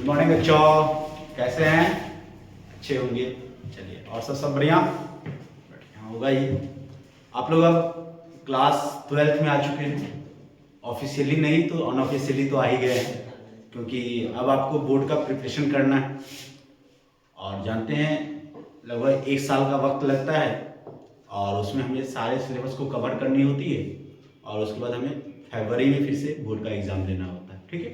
Good morning बच्चों, कैसे हैं? अच्छे होंगे। चलिए, और सब बढ़िया होगा ही। आप लोग अब क्लास 12th में आ चुके हैं। ऑफिशियली नहीं तो अनऑफिशियली तो आ ही गए हैं, क्योंकि अब आपको बोर्ड का प्रिपरेशन करना है। और जानते हैं लगभग 1 साल का वक्त लगता है और उसमें हमें सारे सिलेबस को कवर करनी होती है और उसके बाद हमें फरवरी में फिर से बोर्ड का एग्ज़ाम देना होता है। ठीक है,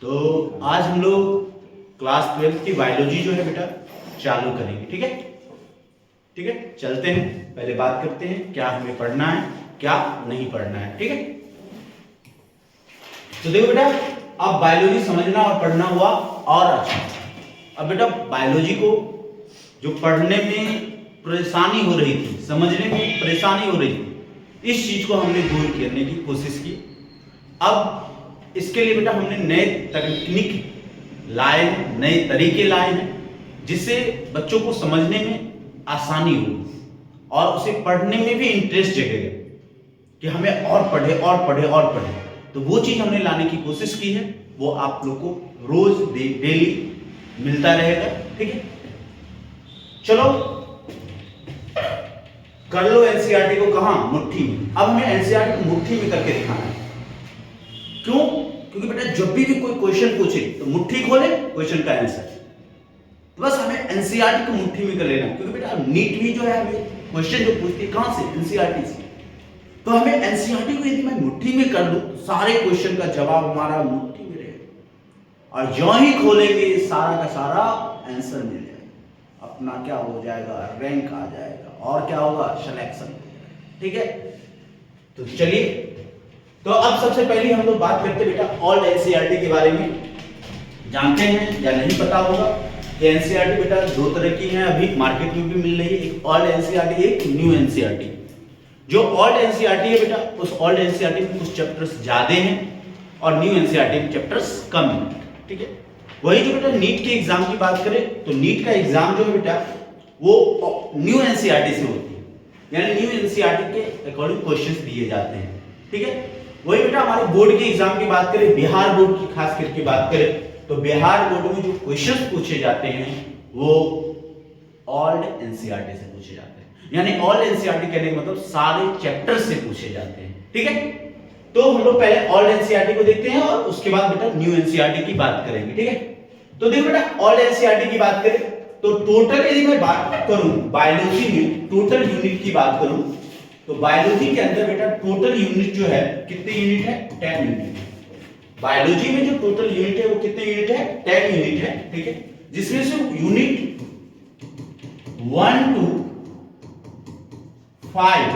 तो आज हम लोग क्लास 12th की बायोलॉजी जो है बेटा चालू करेंगे। ठीक है, ठीक है, चलते हैं। पहले बात करते हैं क्या हमें पढ़ना है, क्या नहीं पढ़ना है। ठीक है, तो देखो बेटा, अब बायोलॉजी समझना और पढ़ना हुआ और अच्छा। अब बेटा बायोलॉजी को जो पढ़ने में परेशानी हो रही थी, समझने में परेशानी हो रही थी, इस चीज को हमने दूर करने की कोशिश की। अब इसके लिए बेटा हमने नए तकनीक लाए हैं, नए तरीके लाए हैं, जिससे बच्चों को समझने में आसानी होगी और उसे पढ़ने में भी इंटरेस्ट जगेगा कि हमें और पढ़े और पढ़े और पढ़े। तो वो चीज हमने लाने की कोशिश की है, वो आप लोग को रोज डेली मिलता रहेगा। ठीक है, चलो कर लो एनसीईआरटी को। कहां? मुट्ठी में। अब हमें एनसीईआरटी को मुट्ठी में करके दिखाना है। क्यों? क्योंकि बेटा जब भी कोई क्वेश्चन पूछे तो मुट्ठी खोले क्वेश्चन का आंसर। तो बस हमें एनसीईआरटी को मुट्ठी में कर लेना, क्योंकि बेटा नीट भी जो है हमें क्वेश्चन जो पूछती है कहां से? एनसीईआरटी से। तो हमें एनसीईआरटी को यदि मैं मुट्ठी में कर लूं तो सारे क्वेश्चन का जवाब हमारा मुट्ठी में रहेगा और जो ही खोलेंगे सारा का सारा आंसर मिल जाएगा। अपना क्या हो जाएगा? रैंक आ जाएगा और क्या होगा? सिलेक्शन। ठीक है, तो चलिए, तो अब सबसे पहले हम लोग बात करते हैं बेटा ऑल एनसीईआरटी के बारे में। जानते हैं या नहीं पता होगा कि एनसीईआरटी बेटा 2 तरह की हैं, अभी मार्केट में भी मिल रही है। एक ओल्ड एनसीईआरटी, एक न्यू एनसीईआरटी। जो ओल्ड एनसीईआरटी है बेटा, उस ओल्ड एनसीईआरटी में कुछ चैप्टर्स ज्यादा हैं और न्यू एनसीईआरटी में चैप्टर्स कम हैं। ठीक है, वही जो बेटा नीट के एग्जाम की बात करें तो नीट का एग्जाम जो है बेटा वो न्यू एनसीईआरटी से होती है, यानी न्यू एनसीईआरटी के अकॉर्डिंग क्वेश्चंस दिए जाते हैं। ठीक है, वही बेटा हमारे बोर्ड के एग्जाम की बात करें, बिहार बोर्ड की खास करके बात करें तो बिहार बोर्ड में जो क्वेश्चंस पूछे जाते हैं वो ओल्ड एनसीईआरटी से पूछे जाते हैं। यानी ओल्ड एनसीईआरटी कहने का मतलब सारे चैप्टर से पूछे जाते हैं। ठीक है, तो हम लोग पहले ओल्ड एनसीईआरटी को देखते हैं और उसके बाद बेटा न्यू एनसीईआरटी की बात करेंगे। ठीक है, तो देखो बेटा ओल्ड एनसीईआरटी की बात करें तो टोटल यदि मैं बात करूं बायोलॉजी में टोटल यूनिट की बात करूं तो बायोलॉजी के अंदर बेटा टोटल यूनिट जो है कितने यूनिट है? 10 यूनिट। बायोलॉजी में जो टोटल यूनिट है वो कितने यूनिट है? 10 यूनिट है। ठीक है, जिसमें से यूनिट 1 to 5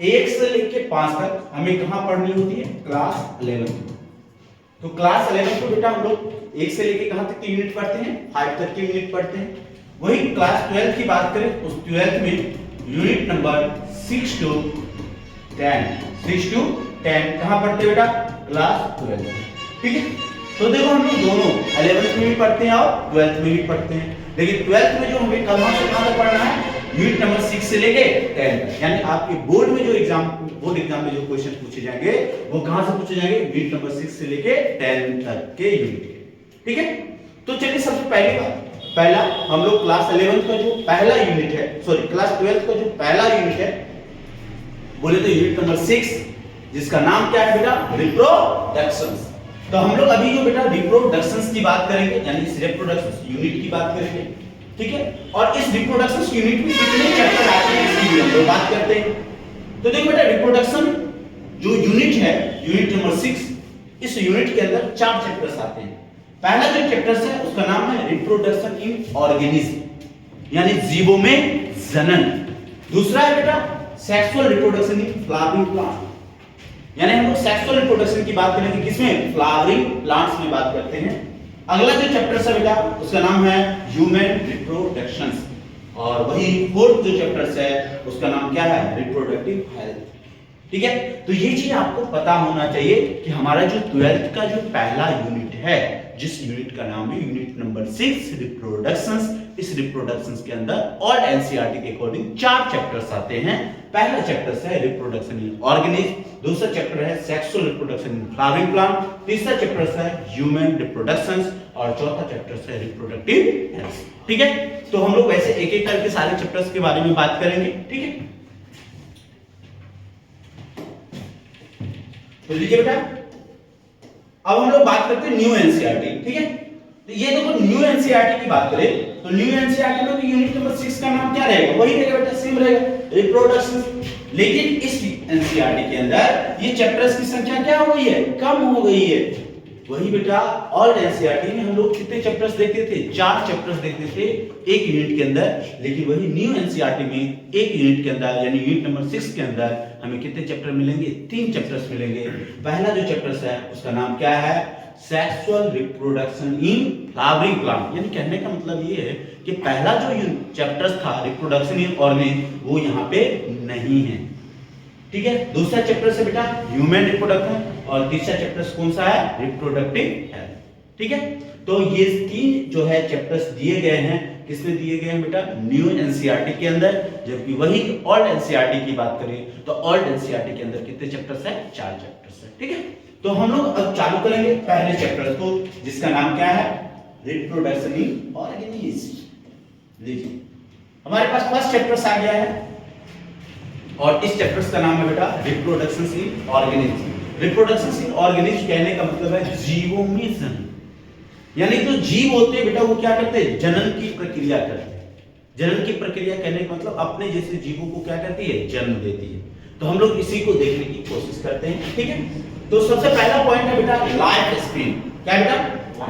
1 से लेके 5 तक हमें कहां पढ़नी होती है? क्लास 11। तो क्लास 11 को बेटा हम लोग 1 से लेके कहां तक के यूनिट पढ़ते हैं? 5 तक के यूनिट पढ़ते हैं। वही क्लास 12 की बात करें उस 12th में यूनिट नंबर 6 to 10 कहां पढ़ते हैं बेटा? क्लास 12। ठीक है, तो देखो हम लोग दोनों 11th में भी पढ़ते हैं और 12th में भी पढ़ते हैं, लेकिन 12th में जो हमें कहां से कहां तक पढ़ना है? यूनिट नंबर 6 से लेके 10 तक। यानी आपके बोर्ड में जो बोर्ड एग्जाम में जो क्वेश्चन पूछे जाएंगे वो कहां से पूछे जाएंगे? यूनिट नंबर 6 से लेके 10 तक के यूनिट। ठीक है, तो चलिए सबसे पहली बात, पहला हम लोग क्लास 11 का जो पहला यूनिट है, सॉरी क्लास 12 का जो पहला यूनिट है बोले तो यूनिट नंबर 6, जिसका नाम क्या है बेटा? रिप्रोडक्शंस। तो हम लोग अभी जो बेटा रिप्रोडक्शंस की बात करेंगे, यानी इस रिप्रोडक्शंस यूनिट की बात करेंगे। ठीक है, और इस रिप्रोडक्शंस यूनिट में कितने चैप्टर आते हैं इसकी भी हम लोग बात करते हैं। तो देखो बेटा रिप्रोडक्शन जो यूनिट है, यूनिट नंबर 6, इस यूनिट के अंदर 4 चैप्टर्स आते हैं। पहला जो चैप्टर है उसका नाम है रिप्रोडक्शन इन ऑर्गेनिज्म, यानी जीवों में जनन। दूसरा है बेटा sexual reproduction in flowering plant, यानी हम लोग सेक्सुअल रिप्रोडक्शन की बात करेंगे किसमें? फ्लावरिंग प्लांट्स में बात करते हैं। अगला जो चैप्टर है बेटा उसका नाम है ह्यूमन रिप्रोडक्शंस, और वही 4th जो चैप्टर है उसका नाम क्या है? Reproductive health. ठीक है, तो ये चीज आपको पता होना चाहिए कि हमारा जो 12th का जो पहला यूनिट है जिस यूनिट का नाम है यूनिट नंबर 6 रिप्रोडक्शंस। इस रिप्रोडक्शंस के अंदर ऑल एनसीईआरटी के अकॉर्डिंग 4 चैप्टर्स आते हैं। पहला चैप्टर है रिप्रोडक्शन इन ऑर्गेनिज्म, दूसरा चैप्टर है sexual reproduction in flowering plant, तीसरा चैप्टर है ह्यूमन रिप्रोडक्शंस और चौथा चैप्टर है रिप्रोडक्टिव हेल्थ। ठीक है, तो हम लोग वैसे एक एक करके सारे चैप्टर्स के बारे में बात करेंगे। ठीक है, तो लीजिए बेटा, अब हम लोग बात करते हैं न्यू एनसीईआरटी। ठीक है, तो ये देखो न्यू एनसीईआरटी की बात करें तो न्यू एनसीईआरटी में यूनिट नंबर 6 का नाम क्या रहेगा? वही रहेगा बेटा, सेम रहेगा, रिप्रोडक्शन। लेकिन इस एनसीईआरटी के अंदर ये चैप्टर्स की संख्या क्या हो गई है? कम हो गई है। वही बेटा ओल्ड एनसीईआरटी में हम लोग कितने चैप्टर्स देखते थे? 4 चैप्टर्स देखते थे एक यूनिट के अंदर। लेकिन वही न्यू एनसीईआरटी में एक यूनिट के अंदर यानी यूनिट नंबर 6 के अंदर हमें कितने चैप्टर मिलेंगे? 3 चैप्टर्स मिलेंगे। पहला जो चैप्टर है उसका नाम क्या है? Sexual reproduction in flowering plant. यानी कहने का मतलब ये है कि पहला जो चैप्टर था रिप्रोडक्शन इन ऑर्गेनिज्म वो यहाँ पे नहीं है। ठीक है, दूसरा चैप्टर से बेटा ह्यूमन रिप्रोडक्शन और तीसरा चैप्टर कौन सा है? Reproductive health. ठीक है, तो ये 3 जो है चैप्टर्स दिए गए हैं, किसमें दिए गए हैं बेटा? न्यू एनसीईआरटी के अंदर। जबकि वही ओल्ड एनसीईआरटी की बात करें तो ओल्ड एनसीईआरटी के अंदर कितने चैप्टर्स हैं? 4 चैप्टर्स हैं। ठीक है, तो हम लोग अब चालू करेंगे पहले चैप्टर को, जिसका नाम क्या है? Reproduction in organism. लीजिए, हमारे पास फर्स्ट चैप्टर आ गया है और इस चैप्टर का नाम है बेटा reproduction in organism. Reproduction in organism कहने का मतलब है जीवों में जन्म। यानी जो जीव होते हैं बेटा वो क्या करते हैं? जनन की प्रक्रिया करते हैं। जनन की प्रक्रिया कहने का मतलब अपने जैसे जीवों को क्या करती है? जन्म देती है। तो हम लोग इसी को देखने की कोशिश करते हैं। ठीक है, तो सबसे पहला पॉइंट है बेटा लाइफ स्पेन। क्या बेटा?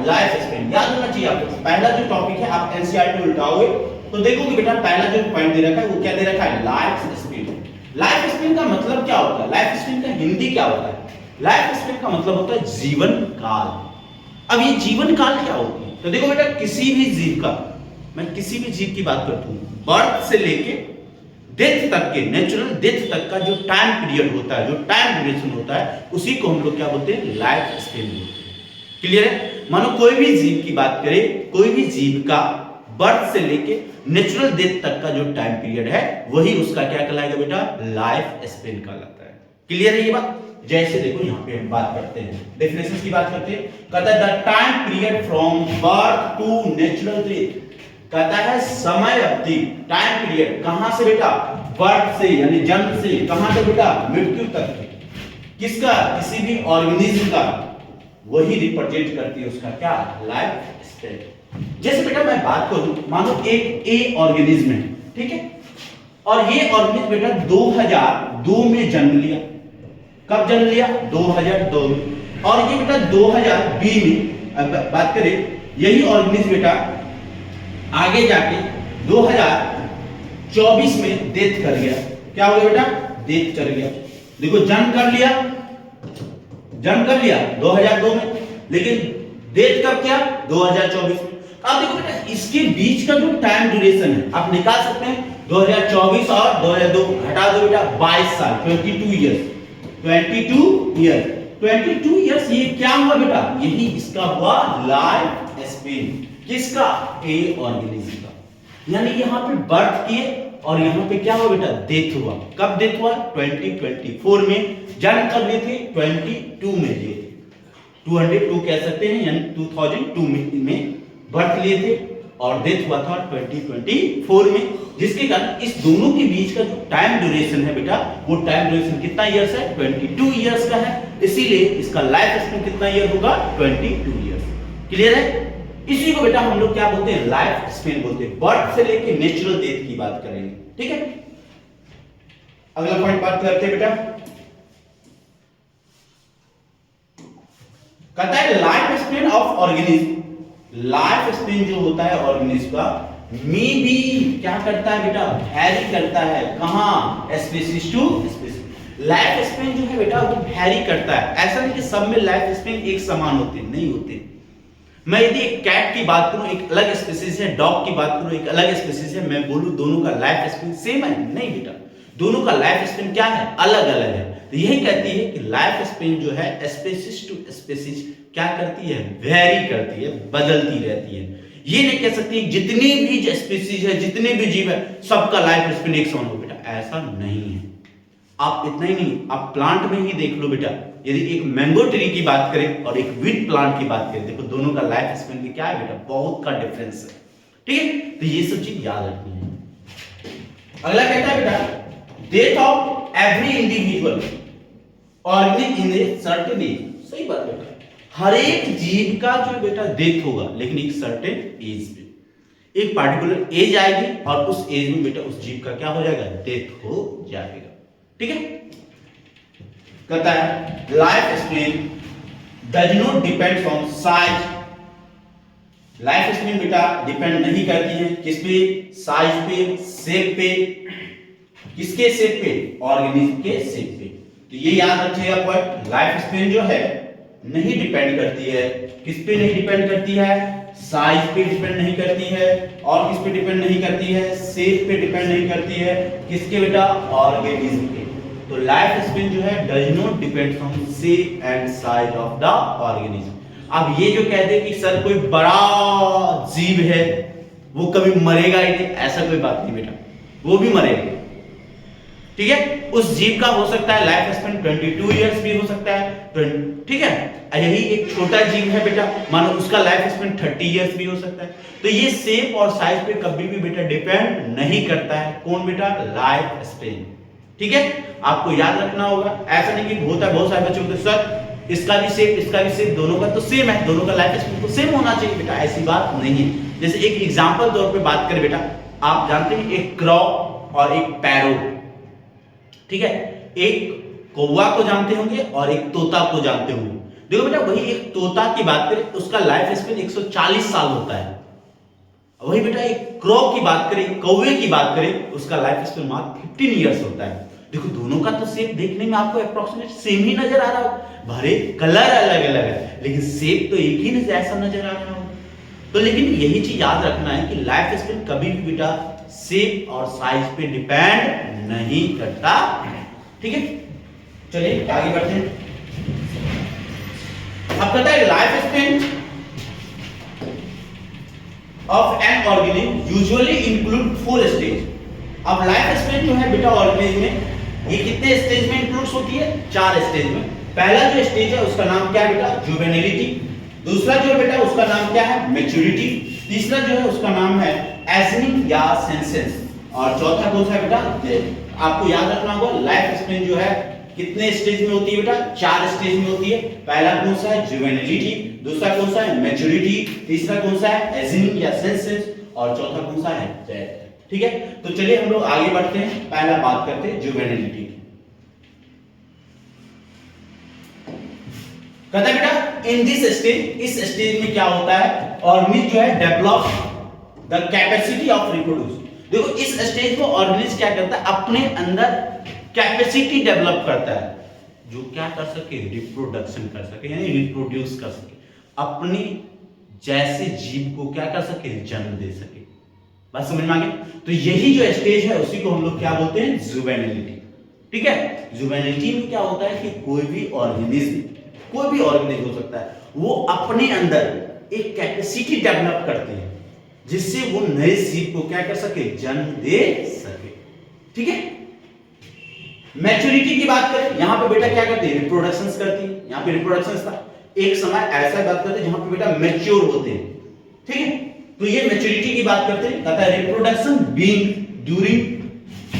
Life span. याद होना चाहिए आपको। पहला जो टॉपिक है आप एनसीईआरटी उल्टाओगे तो देखोगे बेटा पहला जो पॉइंट दे रखा है वो क्या दे रखा है? Life span. लाइफ स्पेन का मतलब क्या होता है? लाइफ स्पेन का हिंदी क्या होता है? लाइफ स्पेन का मतलब होता है जीवन काल। अब ये जीवन काल क्या होती है? तो देखो बेटा, किसी भी जीव का, मैं किसी भी जीव की बात करता हूं, बर्थ से लेके डेथ तक के, नेचुरल डेथ तक का जो टाइम पीरियड होता है, जो टाइम ड्यूरेशन होता है, उसी को हम लोग क्या बोलते हैं? लाइफ स्पेन बोलते हैं। क्लियर है? मानो कोई भी जीव की बात करें, कोई भी जीव का बर्थ से लेके नेचुरल डेथ तक का जो टाइम पीरियड है वही उसका क्या कहलाएगा बेटा? लाइफ स्पेन कहलाता है। क्लियर है ये बात? जैसे देखो यहाँ पे हम बात करते हैं, डेफिनेशन की बात करते हैं। कहता है the time period from birth to natural death. कहता है समय अवधि, टाइम पीरियड कहां से बेटा? बर्थ से यानी जन्म से, कहां से बेटा? मृत्यु तक। किसका? किसी भी ऑर्गेनिज्म का, वही रिप्रेजेंट करती है उसका क्या? Life span. जैसे बेटा मैं बात करूं, मानो एक ए ऑर्गेनिज्म है, ठीक है, और ये ऑर्गेनिज्म बेटा 2002 में जन्म लिया। कब जन्म लिया? 2002 में। और ये बेटा 2020 में बात करें, यही ऑर्गेनिज्म बेटा आगे जाके 2024 में डेथ कर गया। क्या हो गया बेटा? डेथ कर गया। देखो जन्म कर लिया 2002 में, लेकिन डेथ कब किया? 2024 में। अब देखो बेटा इसके बीच का जो टाइम ड्यूरेशन है आप निकाल सकते हैं। 2024 और 2002 हटा दो बेटा, 22 साल, 22 ईयर्स। 22 ईयर्स ये क्या हुआ बेटा? यही इसका हुआ लाइफ स्पेन। किसका? ए ऑर्गेनिज्म का। यानी यहां पे बर्थ किए और यहां पे क्या हुआ बेटा? डेथ हुआ। कब डेथ हुआ? 2024 में। जन्म कब लिए थे? 22 में लिए थे, 202 कह सकते हैं, यानी 2002 में बर्थ लिए थे और डेथ हुआ था 2024 में। जिसके कारण इस दोनों के बीच का जो टाइम ड्यूरेशन है बेटा, वो टाइम ड्यूरेशन कितना ईयर्स है? 22 ईयर्स का है। इसीलिए इसका लाइफ स्पेन कितना ईयर होगा? 22 ईयर्स। क्लियर है? इसी को बेटा हम लोग क्या बोलते हैं? लाइफ स्पेन बोलते हैं। बर्थ से लेके नेचुरल डेथ की बात करेंगे। ठीक है, अगला पॉइंट बात करते हैं बेटा। कहता है life span of organism. Life span जो होता है ऑर्गेनिज्म का में भी क्या करता है बेटा? वैरी करता है। कहां? Species to species. Life span जो है बेटा वो वैरी करता है। ऐसा नहीं कि सब में लाइफ स्पेन एक समान होते हैं, नहीं होते। मैं यदि एक कैट की बात करूं एक अलग स्पीशीज है, डॉग की बात करूं एक अलग स्पीशीज है, मैं बोलूं दोनों का लाइफ स्पेन सेम है, नहीं बेटा, दोनों का लाइफ स्पेन क्या है? अलग अलग है। तो यही कहती है कि लाइफ स्पेन जो है स्पेसीज टू स्पेसीज क्या करती है, वेरी करती है, बदलती रहती है। ये नहीं कह सकती जितनी भी स्पेसीज है, जितने भी जीव है, सबका लाइफ स्पेन एक समान हो, बेटा ऐसा नहीं है। आप इतना ही नहीं, आप प्लांट में ही देख लो बेटा, यदि एक मैंगो ट्री की बात करें और एक वीट प्लांट की बात करें, देखो दोनों का लाइफ स्पेन में क्या है बेटा, बहुत का डिफरेंस है। ठीक है, तो ये सब चीज याद रखनी है। अगला कहता है बेटा death of every individual organism in a certain age. सही बात बेटा, हर एक जीव का जो बेटा डेथ होगा, लेकिन एक सर्टेन एज पे, एक पार्टिकुलर एज आएगी और उस एज में बेटा उस जीव का क्या हो जाएगा, डेथ हो जाएगा। ठीक है, कहता है life span does not depend on size. Life span बेटा डिपेंड नहीं करती है किस पे, साइज पे, शेप पे। किसके शेप पे, ऑर्गेनिज्म के शेप पे। तो ये याद रखिएगा पॉइंट, लाइफ स्पेन जो है नहीं डिपेंड करती है, किस पे नहीं डिपेंड करती है, साइज पे डिपेंड नहीं करती है, और किस पे डिपेंड नहीं करती है, शेप पे डिपेंड नहीं करती है, किसके बेटा, ऑर्गेनिज्म पे। तो लाइफ स्पेन जो है does not depend on shape and size of the organism. अब ये जो कहते हैं कि सर कोई बड़ा जीव है वो कभी मरेगा ही नहीं, ऐसा कोई बात नहीं बेटा, वो भी मरेगा। ठीक है, उस जीव का हो सकता है लाइफ स्पेन 22 इयर्स भी हो सकता है। ठीक है, यही एक छोटा जीव है बेटा, मानो उसका लाइफ स्पेन 30 इयर्स भी हो सकता है। तो ये शेप और साइज पे कभी भी बेटा डिपेंड नहीं करता है, कौन बेटा, लाइफ स्पेन। ठीक है, आपको याद रखना होगा, ऐसा नहीं कि होता है बहुत सारे बच्चे होते हैं सर इसका भी शेप दोनों का तो सेम है, दोनों का लाइफ स्पेन तो सेम होना चाहिए बेटा, ऐसी बात नहीं है। जैसे एक एग्जांपल तौर पे बात करें बेटा, आप जानते हैं एक क्रॉ और एक पैरो। ठीक है, एक कौवा को जानते होंगे और एक तोता को जानते होंगे। देखो बेटा, वही एक तोता की बात करें उसका लाइफ स्पेन 140 साल होता है, वही बेटा एक क्रॉ की बात करें, कौवे की बात करें, उसका लाइफ स्पेन मात्र 15 इयर्स होता है। देखो दोनों का तो शेप देखने में आपको अप्रोक्सीमेट सेम ही नजर आ रहा हो, भले कलर अलग अलग है लेकिन शेप तो एक ही जैसा नजर आ रहा हो। तो लेकिन यही चीज याद रखना है कि लाइफ स्पेन कभी भी बेटा शेप और साइज पे डिपेंड नहीं करता। ठीक है, चलिए आगे बढ़ते हैं। अब कहता है life span of an organism usually include 4 stage. अब लाइफ स्पेन जो है बेटा ऑर्गेनिज्म में ये कितने स्टेज में इंक्लूड होती है, 4 स्टेज में। पहला जो स्टेज है उसका नाम क्या है बेटा, जुवेनिलिटी। दूसरा जो बेटा उसका नाम क्या है, मैच्योरिटी। तीसरा जो है उसका नाम है एजनिंग या सेंसेस, और चौथा कौन सा है बेटा, डेथ। आपको याद रखना होगा लाइफ स्पेन जो है कितने स्टेज में होती है बेटा, 4 स्टेज में होती है। पहला कौन सा है, जुवेनिलिटी। दूसरा कौन सा है, मैच्योरिटी। तीसरा कौन सा है, एजनिंग या सेंसेस, और चौथा कौन सा है, डेथ। ठीक है, तो चलिए हम लोग आगे बढ़ते हैं। पहला बात करते हैं जुवेनिलिटी। कहता है बेटा इन दिस स्टेज, इस स्टेज में क्या होता है, ऑर्गेनिज्म जो है develop the capacity of reproduce. देखो इस स्टेज में ऑर्गेनिज्म क्या करता है, अपने अंदर कैपेसिटी डेवलप करता है जो क्या कर सके, रिप्रोडक्शन कर सके, यानी रिप्रोड्यूस कर सके, अपनी जैसे जीव को क्या कर सके, जन्म दे सके। बात समझ में आ गई? तो यही जो स्टेज है उसी को हम लोग क्या बोलते हैं, जुवेनिलिटी। ठीक है, जुवेनिलिटी में क्या होता है कि कोई भी ऑर्गेनिज्म हो सकता है, वो अपने अंदर एक कैपेसिटी डेवलप करते हैं जिससे वो नए जीव को क्या कर सके, जन्म दे सके। ठीक है, मैच्योरिटी की बात करें, यहां पे बेटा क्या करती है, रिप्रोडक्शन करती है। यहां पे रिप्रोडक्शन था, एक समय ऐसा बात करते हैं जहां पे बेटा मैच्योर होते हैं। ठीक है, तो ये मैच्योरिटी की बात करते हैं। कहता है reproduction being during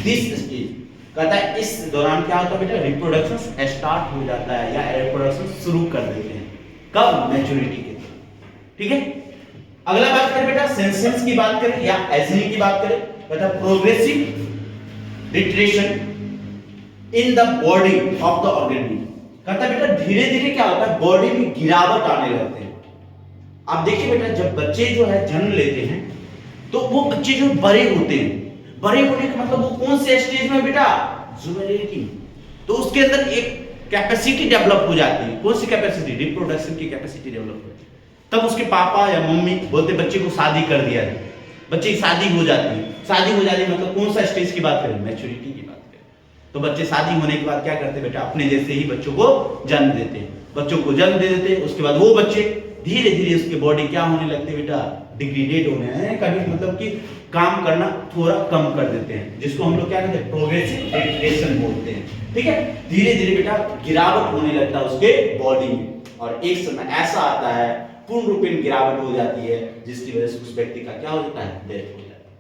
this stage, कहता है इस दौरान क्या होता है बेटा, रिप्रोडक्शन स्टार्ट हो जाता है या रिप्रोडक्शन शुरू कर देते हैं। कब, मैच्योरिटी के। ठीक है, अगला बात करें बेटा सेंसेस की बात करें या एजनिंग की बात करें, कहता है progressive deterioration in the body of the organism. कहता है बेटा धीरे धीरे क्या होता है, बॉडी में गिरावट आने लगते हैं। आप देखिए बेटा जब बच्चे जो है जन्म लेते हैं तो वो बच्चे जो बड़े होते हैं, बड़े होने का मतलब वो कौन से स्टेज में बेटा, जुवेनिलिटी। तो उसके अंदर एक कैपेसिटी डेवलप हो जाती है। कौन सी कैपेसिटी, रिप्रोडक्शन की कैपेसिटी डेवलप होती है। तब उसके पापा या मम्मी बोलते बच्चे को शादी कर दिया जाए, बच्चे की शादी हो जाती है। शादी हो जाती है मतलब कौन सा स्टेज की बात करें, मैच्योरिटी की बात करें। तो बच्चे शादी होने के बाद क्या करते बेटा, अपने जैसे ही बच्चों को जन्म देते हैं, बच्चों को जन्म दे देते हैं। उसके बाद वो बच्चे धीरे धीरे उसके बॉडी क्या होने लगते बेटा, डिग्रेडेड होने हैं, कभी मतलब कि काम करना थोड़ा कम कर देते हैं, जिसको हम लोग क्या कहते हैं, प्रोग्रेसिव डिग्रेडेशन बोलते हैं। ठीक है, धीरे धीरे बेटा गिरावट होने लगता है उसके बॉडी में, और एक समय ऐसा आता है पूर्ण रूपेण गिरावट हो जाती है, जिसकी वजह से उस व्यक्ति का क्या हो जाता है, डेथ हो जाता है।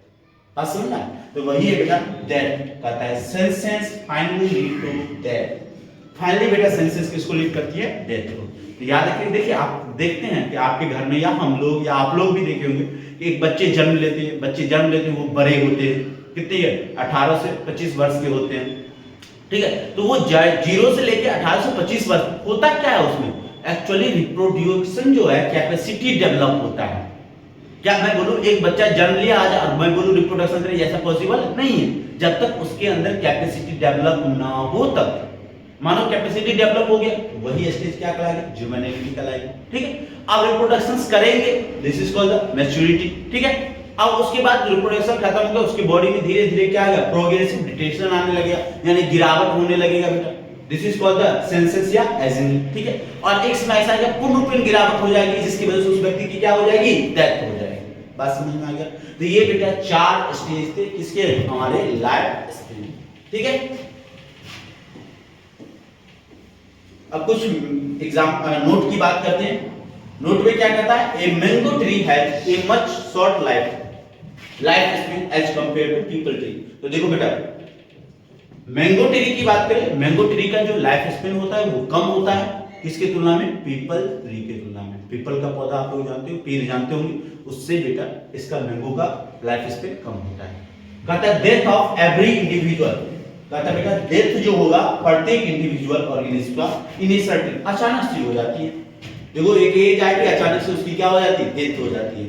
बात समझना, तो वही है बेटा डेथ, कहता है senses finally lead to death. Finally बेटा सेंसेस किसको लीड करती है, डेथ को। तो याद रखिए, देखिए आप देखते हैं कि आपके घर में या हम लोग या आप लोग भी देखे होंगे कि एक बच्चे जन्म लेते हैं, वो बड़े होते हैं, कितने 18 से 25 वर्ष के होते हैं। ठीक है, तो वो 0 से लेके 18 से 25 वर्ष होता क्या है उसमें, एक्चुअली रिप्रोड्यूक्शन जो है कैपेसिटी डेवलप होता है। क्या मैं बोलूं एक बच्चा जन्म लिया आज और मैं बोलूं रिप्रोडक्शन करे, ऐसा पॉसिबल नहीं है, जब तक उसके अंदर कैपेसिटी डेवलप ना हो तक। मानो कैपेसिटी डेवलप हो गया, वही स्टेज क्या कहलाएगी, ज्यूवेनाइलिटी कहलाएगी। ठीक है, अब रिप्रोडक्शंस करेंगे, this is called the maturity. ठीक है, अब उसके बाद रिप्रोडक्शन खत्म हो गया, उसकी बॉडी में धीरे धीरे क्या आएगा, प्रोग्रेसिव डिटेशन आने लगेगा, यानी गिरावट होने लगेगा बेटा, this is called the senses या एजिंग। ठीक है, और एक समय ऐसा आएगा पूर्ण रूपेण गिरावट हो जाएगी, जिसकी वजह से उस व्यक्ति की क्या हो जाएगी, डेथ हो जाएगी। बात समझ में आ गया। तो ये बेटा 4 स्टेज थे किसके, हमारे लाइफ स्पेन। ठीक है, अब कुछ नोट की बात करते हैं। नोट में क्या कहता है, a mango tree has a much short life span as compare to peepal tree. तो देखो बेटा, मैंगो ट्री की बात करें, मैंगो ट्री का जो लाइफ स्पेन होता है वो कम होता है, किसके तुलना में, पीपल ट्री के तुलना में। पीपल का पौधा आप लोग जानते हो, पीर जानते होंगे, उससे बेटा इसका मैंगो का लाइफ स्पेन कम होता है। कहता है डेथ ऑफ एवरी इंडिविजुअल, कहता है बेटा डेथ जो होगा प्रत्येक इंडिविजुअल ऑर्गेनिज्म का इन ए सर्टेन, अचानक से हो जाती है। देखो एक एज आएगी, अचानक से उसकी क्या हो जाती है, डेथ हो जाती है।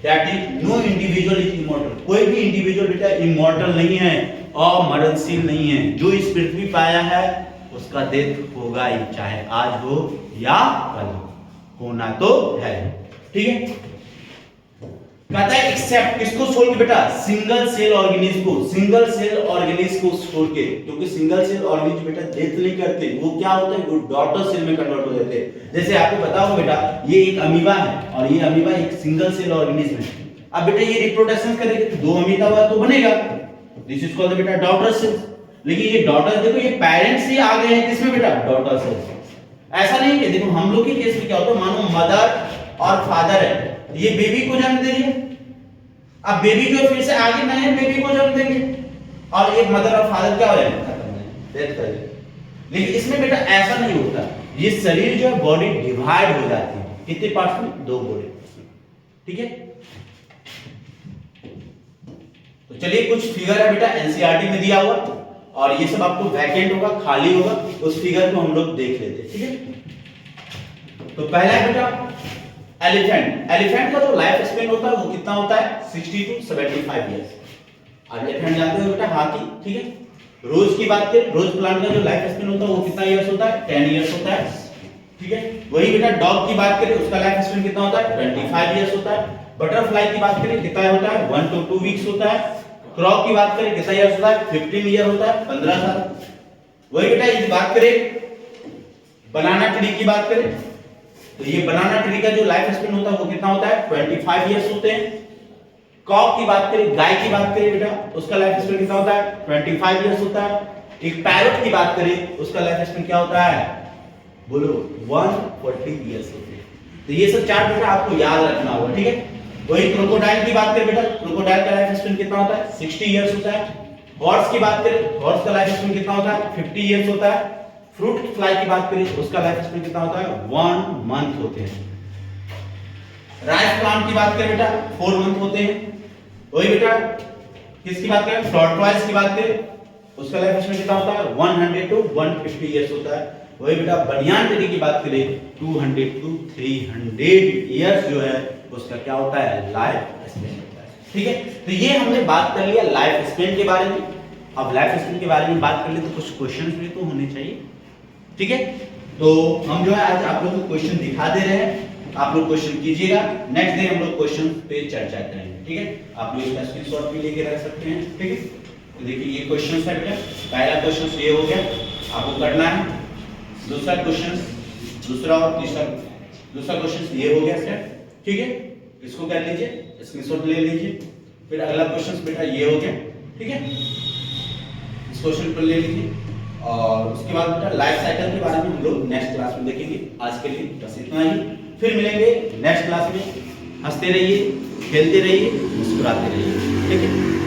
That is no individual is immortal, कोई भी इंडिविजुअल बेटा इमॉर्टल नहीं है और मरणशील नहीं है। जो इस पृथ्वी पे आया है उसका डेथ होगा ही, चाहे आज हो या कल, होना तो है। ठीक है, कहता है एक्सेप्ट किसको छोड़ के बेटा, सिंगल सेल ऑर्गेनिज्म को, सिंगल सेल ऑर्गेनिज्म को छोड़ के, क्योंकि सिंगल सेल ऑर्गेनिज्म बेटा डेथ नहीं करते, वो क्या होता है, वो डॉटर सेल में कन्वर्ट हो जाते हैं। जैसे आपको पता होगा बेटा, ये एक अमीबा है और ये अमीबा एक सिंगल सेल ऑर्गेनिज्म है। अब बेटा ये रिप्रोडक्शन करेगा तो 2 अमीबा तो बनेगा, दिस इज कॉल्ड बेटा डॉटर सेल। लेकिन ये डॉटर, देखो ये पेरेंट्स ही आ गए हैं किसमें बेटा, डॉटर सेल। ऐसा नहीं कि देखो हम लोग के केस में क्या होता है, मानो मदर और फादर है, ये बेबी को जन्म दे रही है, अब बेबी को फिर से आगे नए बेबी को जन्म देंगे और एक मदर और फादर क्या हो जाएंगे, खत्म हो जाएंगे, डेथ कर जाएंगे। लेकिन इसमें बेटा ऐसा नहीं होता, ये शरीर जो है बॉडी डिवाइड हो जाती है, कितने पार्ट्स में, 2 बॉडी। ठीक है, तो चलिए कुछ फिगर है बेटा एनसीईआरटी में दिया हुआ, और ये सब आपको वैकेंट होगा, खाली होगा, उस फिगर को हम लोग देख लेते हैं। ठीक है, तो पहला है बेटा एलिफेंट। एलिफेंट का जो लाइफ स्पेन होता है वो कितना होता है, 60 to 75 इयर्स। एलिफेंट जानते हो बेटा, हाथी। ठीक है, रोज की बात करें, रोज प्लांट का जो लाइफ स्पेन होता है वो कितना इयर्स होता है, 10 इयर्स होता है। ठीक है, वही बेटा डॉग की बात करें, उसका लाइफ स्पेन कितना होता है, 25 इयर्स होता है। बटरफ्लाई की बात करें कितना होता है, 1 to 2 वीक्स होता है। क्रॉ की बात करें कितना इयर्स होता है, 15 ईयर होता है, 15 साल। वही बेटा इस बात करें बनाना ट्री की बात करें, तो ये बनाना ट्री का जो लाइफ स्पेन होता है वो कितना होता है, 25 इयर्स होते हैं। कॉक की बात करें, गाय की बात करें बेटा, उसका लाइफ स्पेन कितना होता है, 25 इयर्स होता है। एक पैरट की बात करें, उसका लाइफ स्पेन क्या होता है, बोलो 140 इयर्स होते हैं। तो ये सब चार्ट बेटा आपको याद रखना होगा। ठीक है, वही क्रोकोडाइल की बात करें बेटा, क्रोकोडाइल का लाइफ स्पेन कितना होता है, 60 इयर्स होता है। हॉर्स की बात करें, हॉर्स का लाइफ स्पेन कितना होता है, 50 इयर्स होता है। फ्रूट फ्लाई की बात करें, उसका लाइफ स्पेन कितना होता है, 1 मंथ होते हैं। राइस प्लांट की बात करें बेटा, 4 मंथ होते हैं। वही बेटा किसकी बात करें, टॉर्टोइस की बात करें, उसका लाइफ स्पेन कितना होता है, 100 to 150 इयर्स होता है। वही बेटा बनियान ट्री की बात करें, 200 to 300 इयर्स जो है उसका क्या होता है, लाइफ स्पेन होता है। ठीक है, तो ये हमने बात कर लिया लाइफ स्पेन के बारे में। अब लाइफ स्पेन के बारे में बात कर ले तो कुछ क्वेश्चंस भी तो होने चाहिए। ठीक है, तो हम जो है आज आप लोगों को क्वेश्चन दिखा दे रहे हैं, आप लोग क्वेश्चन कीजिएगा, नेक्स्ट डे हम लोग क्वेश्चन पे चर्चा करेंगे। ठीक है, आप लोग इसका स्क्रीनशॉट भी लेके रख सकते हैं। ठीक है, तो देखिए ये क्वेश्चन है बेटा, पहला क्वेश्चन ये हो गया, आपको करना है। दूसरा क्वेश्चन, दूसरा और तीसरा, दूसरा क्वेश्चन ये हो गया सेट, ठीक है, इसको कर लीजिए, स्क्रीनशॉट ले लीजिए। फिर अगला क्वेश्चन बेटा ये हो गया, ठीक है, इस क्वेश्चन पर ले लीजिए। और उसके बाद बेटा लाइफ साइकिल के बारे में हम लोग नेक्स्ट क्लास में देखेंगे। आज के लिए बस इतना ही, फिर मिलेंगे नेक्स्ट क्लास में। हंसते रहिए, खेलते रहिए, मुस्कुराते रहिए, ठीक है, बाय।